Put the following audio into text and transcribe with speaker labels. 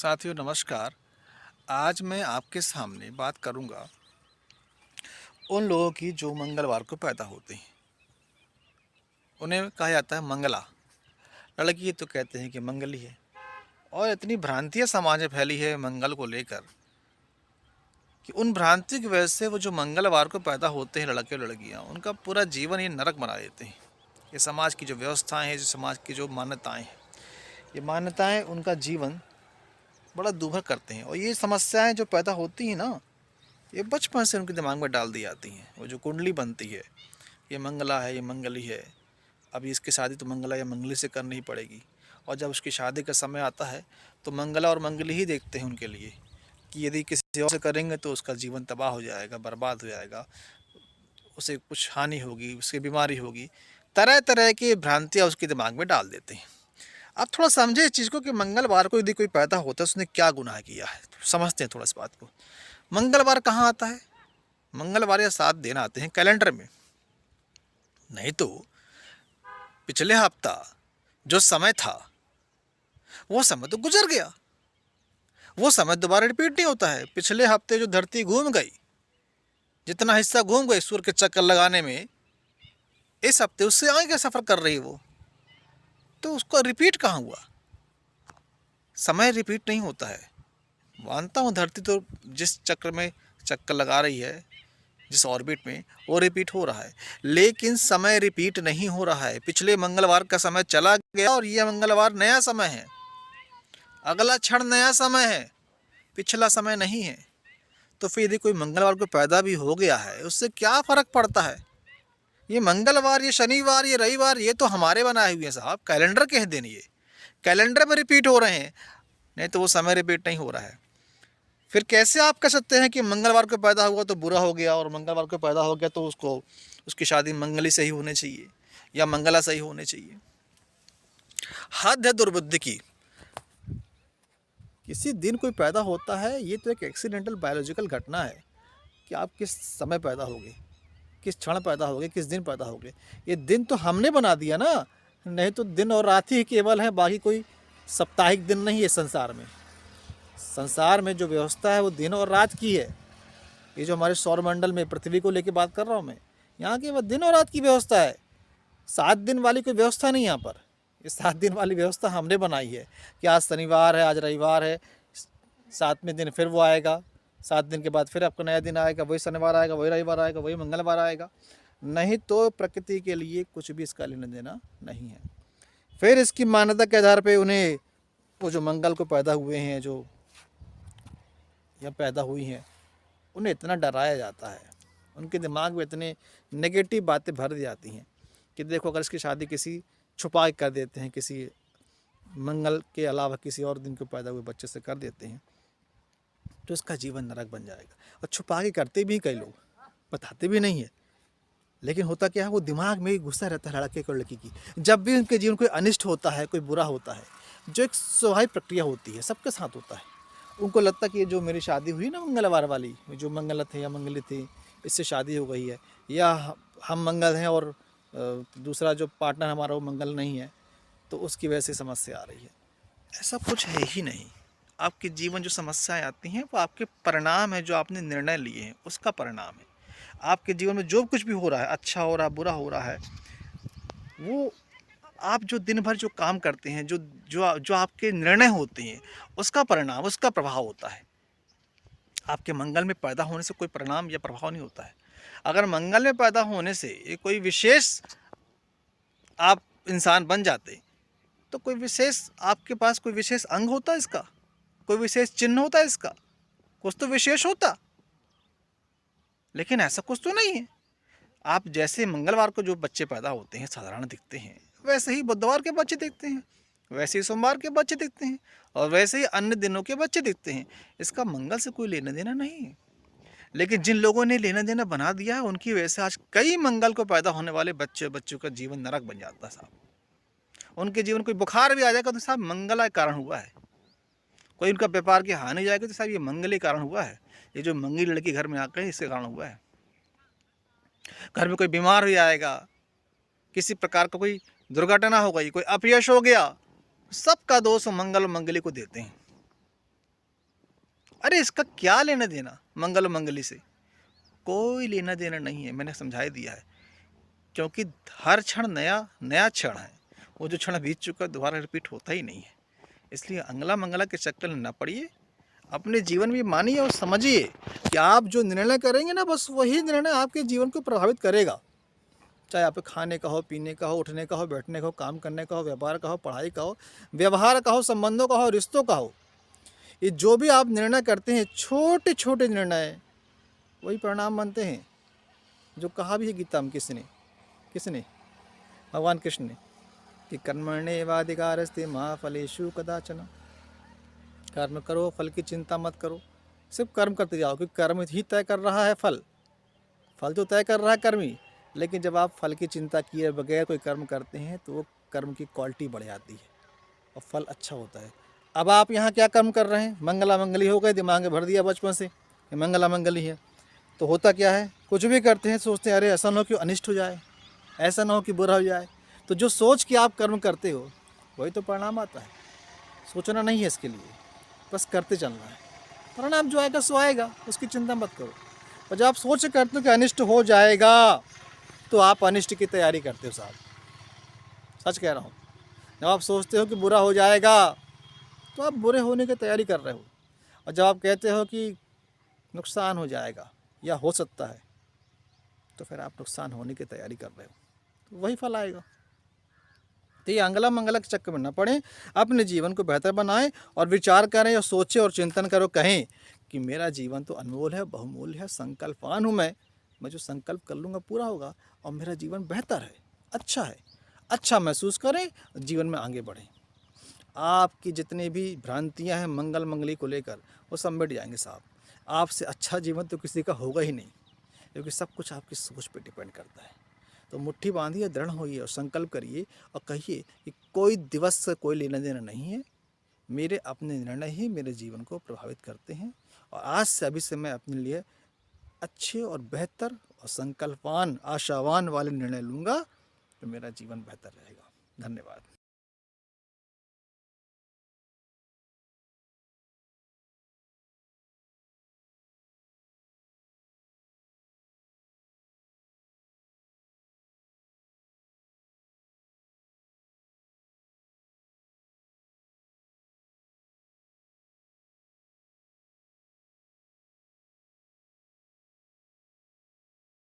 Speaker 1: साथियों नमस्कार। आज मैं आपके सामने बात करूंगा उन लोगों की जो मंगलवार को पैदा होते हैं। उन्हें कहा जाता है मंगला। लड़की तो कहते हैं कि मंगली है। और इतनी भ्रांतियां समाज में फैली है मंगल को लेकर कि उन भ्रांति की वजह से वो जो मंगलवार को पैदा होते हैं लड़के और लड़कियां, उनका पूरा जीवन ये नरक बना देते हैं। ये समाज की जो व्यवस्थाएं हैं, जो समाज की जो मान्यताएं हैं, ये मान्यताएं उनका जीवन बड़ा दूभर करते हैं। और ये समस्याएं जो पैदा होती हैं ना, ये बचपन से उनके दिमाग में डाल दी जाती हैं। वो जो कुंडली बनती है, ये मंगला है, ये मंगली है, अभी इसकी शादी तो मंगला या मंगली से करनी ही पड़ेगी। और जब उसकी शादी का समय आता है तो मंगला और मंगली ही देखते हैं उनके लिए कि यदि किसी और से करेंगे तो उसका जीवन तबाह हो जाएगा, बर्बाद हो जाएगा, उसे कुछ हानि होगी, उसकी बीमारी होगी। तरह तरह की भ्रांतियाँ उसके दिमाग में डाल देते हैं। आप थोड़ा समझे इस चीज़ को कि मंगलवार को यदि कोई पैदा होता है उसने क्या गुनाह किया है। समझते हैं थोड़ा इस बात को। मंगलवार कहाँ आता है? मंगलवार या 7 दिन आते हैं कैलेंडर में। नहीं तो पिछले हफ्ता जो समय था वो समय तो गुजर गया। वो समय दोबारा रिपीट नहीं होता है। पिछले हफ्ते जो धरती घूम गई, जितना हिस्सा घूम गई सूर्य के चक्कर लगाने में, इस हफ्ते उससे आगे का सफर कर रही है वो, तो उसका रिपीट कहाँ हुआ? समय रिपीट नहीं होता है। मानता हूँ धरती तो जिस चक्र में चक्कर लगा रही है, जिस ऑर्बिट में, वो रिपीट हो रहा है, लेकिन समय रिपीट नहीं हो रहा है। पिछले मंगलवार का समय चला गया और यह मंगलवार नया समय है। अगला क्षण नया समय है, पिछला समय नहीं है। तो फिर यदि कोई मंगलवार को पैदा भी हो गया है, उससे क्या फर्क पड़ता है? ये मंगलवार, ये शनिवार, ये रविवार, ये तो हमारे बनाए हुए हैं साहब, कैलेंडर के हैं दिन। ये कैलेंडर में रिपीट हो रहे हैं, नहीं तो वो समय रिपीट नहीं हो रहा है। फिर कैसे आप कह सकते हैं कि मंगलवार को पैदा हुआ तो बुरा हो गया, और मंगलवार को पैदा हो गया तो उसको उसकी शादी मंगली से ही होनी चाहिए या मंगला से ही होनी चाहिए? हद है दुर्बुद्धि की। किसी दिन कोई पैदा होता है, ये तो एक एक्सीडेंटल बायोलॉजिकल घटना है कि आप किस समय पैदा होगे, किस क्षण पैदा होगे, किस दिन पैदा होगे। ये दिन तो हमने बना दिया ना, नहीं तो दिन और रात ही केवल है, बाकी कोई साप्ताहिक दिन नहीं है संसार में। संसार में जो व्यवस्था है वो दिन और रात की है। ये जो हमारे सौरमंडल में पृथ्वी को लेकर बात कर रहा हूँ मैं, यहाँ की वह दिन और रात की व्यवस्था है। 7 दिन वाली कोई व्यवस्था नहीं यहाँ पर। ये 7 दिन वाली व्यवस्था हमने बनाई है कि आज शनिवार है, आज रविवार है, 7वें दिन फिर वो आएगा, 7 दिन के बाद फिर आपका नया दिन आएगा, वही शनिवार आएगा, वही रविवार आएगा, वही मंगलवार आएगा। नहीं तो प्रकृति के लिए कुछ भी इसका लेना देना नहीं है। फिर इसकी मान्यता के आधार पर उन्हें वो जो मंगल को पैदा हुए हैं, जो या पैदा हुई हैं, उन्हें इतना डराया जाता है, उनके दिमाग में इतने नेगेटिव बातें भर दी जाती हैं कि देखो अगर इसकी शादी किसी छुपा कर देते हैं, किसी मंगल के अलावा किसी और दिन को पैदा हुए बच्चे से कर देते हैं, तो इसका जीवन नरक बन जाएगा। और छुपा के करते भी कई लोग, बताते भी नहीं है। लेकिन होता क्या है, वो दिमाग में ही घुसा रहता है लड़के को लड़की की। जब भी उनके जीवन कोई अनिष्ट होता है, कोई बुरा होता है, जो एक स्वाभाविक प्रक्रिया होती है, सबके साथ होता है। उनको लगता है कि ये जो मेरी शादी हुई ना मंगलवार वाली, जो मंगल थे या मंगली थी, इससे शादी हो गई है, या हम मंगल हैं और दूसरा जो पार्टनर हमारा वो मंगल नहीं है, तो उसकी वजह से समस्या आ रही है। ऐसा कुछ है ही नहीं। आपके जीवन जो समस्याएं आती हैं वो आपके परिणाम है, जो आपने निर्णय लिए हैं उसका परिणाम है। आपके जीवन में जो कुछ भी हो रहा है, अच्छा हो रहा है, बुरा हो रहा है, वो आप जो दिन भर जो काम करते हैं, जो जो जो आपके निर्णय होते हैं, उसका परिणाम, उसका प्रभाव होता है। आपके मंगल में पैदा होने से कोई परिणाम या प्रभाव नहीं होता है। अगर मंगल में पैदा होने से ये कोई विशेष आप इंसान बन जाते, तो कोई विशेष आपके पास कोई विशेष अंग होता है इसका, कोई विशेष चिन्ह होता है इसका, कुछ तो विशेष होता। लेकिन ऐसा कुछ तो नहीं है। आप जैसे मंगलवार को जो बच्चे पैदा होते हैं साधारण दिखते हैं, वैसे ही बुधवार के बच्चे दिखते हैं, वैसे ही सोमवार के बच्चे दिखते हैं, और वैसे ही अन्य दिनों के बच्चे दिखते हैं। इसका मंगल से कोई लेना देना नहीं है। लेकिन जिन लोगों ने लेना देना बना दिया है, उनकी वजह से आज कई मंगल को पैदा होने वाले बच्चों का जीवन नरक बन जाता है साहब। उनके जीवन कोई बुखार भी आ जाएगा तो साहब मंगल के कारण हुआ है। कोई उनका व्यापार की हानि जाएगी तो साहब ये मंगल के कारण हुआ है। ये जो मंगली लड़की घर में आ गई इसके कारण हुआ है। घर में कोई बीमार हो जाएगा, किसी प्रकार का कोई दुर्घटना हो गई, कोई अपयश हो गया, सबका दोष मंगल और मंगली को देते हैं। अरे इसका क्या लेना देना मंगल मंगली से? कोई लेना देना नहीं है, मैंने समझा ही दिया है। क्योंकि हर क्षण नया नया क्षण है, वो जो क्षण बीत चुका दोबारा रिपीट होता ही नहीं है। इसलिए अंगला मंगला के चक्कर में ना पड़िए, अपने जीवन में मानिए और समझिए कि आप जो निर्णय करेंगे ना, बस वही निर्णय आपके जीवन को प्रभावित करेगा। चाहे आप खाने का हो, पीने का हो, उठने का हो, बैठने का हो, काम करने का हो, व्यापार का हो, पढ़ाई का हो, व्यवहार का हो, संबंधों का हो, रिश्तों का हो, ये जो भी आप निर्णय करते हैं, छोटे छोटे निर्णय, वही परिणाम बनते हैं। जो कहा भी है गीता में, किसने? भगवान कृष्ण ने, कि कर्मण्येवाधिकारस्ते मा फलेषु कदाचन। कर्म करो, फल की चिंता मत करो, सिर्फ कर्म करते जाओ, क्योंकि कर्म ही तय कर रहा है फल। फल तो तय कर रहा है कर्म ही, लेकिन जब आप फल की चिंता किए बगैर कोई कर्म करते हैं तो वो कर्म की क्वालिटी बढ़ जाती है और फल अच्छा होता है। अब आप यहाँ क्या कर्म कर रहे हैं? मंगला मंगली हो गए, दिमाग में भर दिया बचपन से कि मंगला मंगली है। तो होता क्या है, कुछ भी करते हैं सोचते हैं अरे ऐसा ना हो कि अनिष्ट हो जाए, ऐसा ना हो कि बुरा हो जाए। तो जो सोच के आप कर्म करते हो वही तो परिणाम आता है। सोचना नहीं है इसके लिए, बस करते चलना है। परिणाम जो आएगा सो आएगा, उसकी चिंता मत करो। और जब आप सोच करते हो कि अनिष्ट हो जाएगा, तो आप अनिष्ट की तैयारी करते हो साहब, सच कह रहा हूँ। जब आप सोचते हो कि बुरा हो जाएगा, तो आप बुरे होने की तैयारी कर रहे हो। और जब आप कहते हो कि नुकसान हो जाएगा या हो सकता है, तो फिर आप नुकसान होने की तैयारी कर रहे हो, तो वही फल आएगा। तो ये अंगला मंगला के चक्कर में न पड़ें, अपने जीवन को बेहतर बनाएं और विचार करें और सोचें और चिंतन करो, कहें कि मेरा जीवन तो अनमोल है, बहुमूल्य है, संकल्पवान हूँ मैं जो संकल्प कर लूँगा पूरा होगा और मेरा जीवन बेहतर है, अच्छा महसूस करें, जीवन में आगे बढ़ें। आपकी जितनी भी भ्रांतियाँ हैं मंगल मंगली को लेकर, वो सब मिट जाएंगे साहब। आपसे अच्छा जीवन तो किसी का होगा ही नहीं, क्योंकि सब कुछ आपकी सोच पे डिपेंड करता है। तो मुट्ठी बांधिए, दृढ़ होइए और संकल्प करिए और कहिए कि कोई दिवस से कोई लेना देना नहीं है, मेरे अपने निर्णय ही मेरे जीवन को प्रभावित करते हैं। और आज से अभी से मैं अपने लिए अच्छे और बेहतर और संकल्पवान आशावान वाले निर्णय लूँगा, तो मेरा जीवन बेहतर रहेगा। धन्यवाद।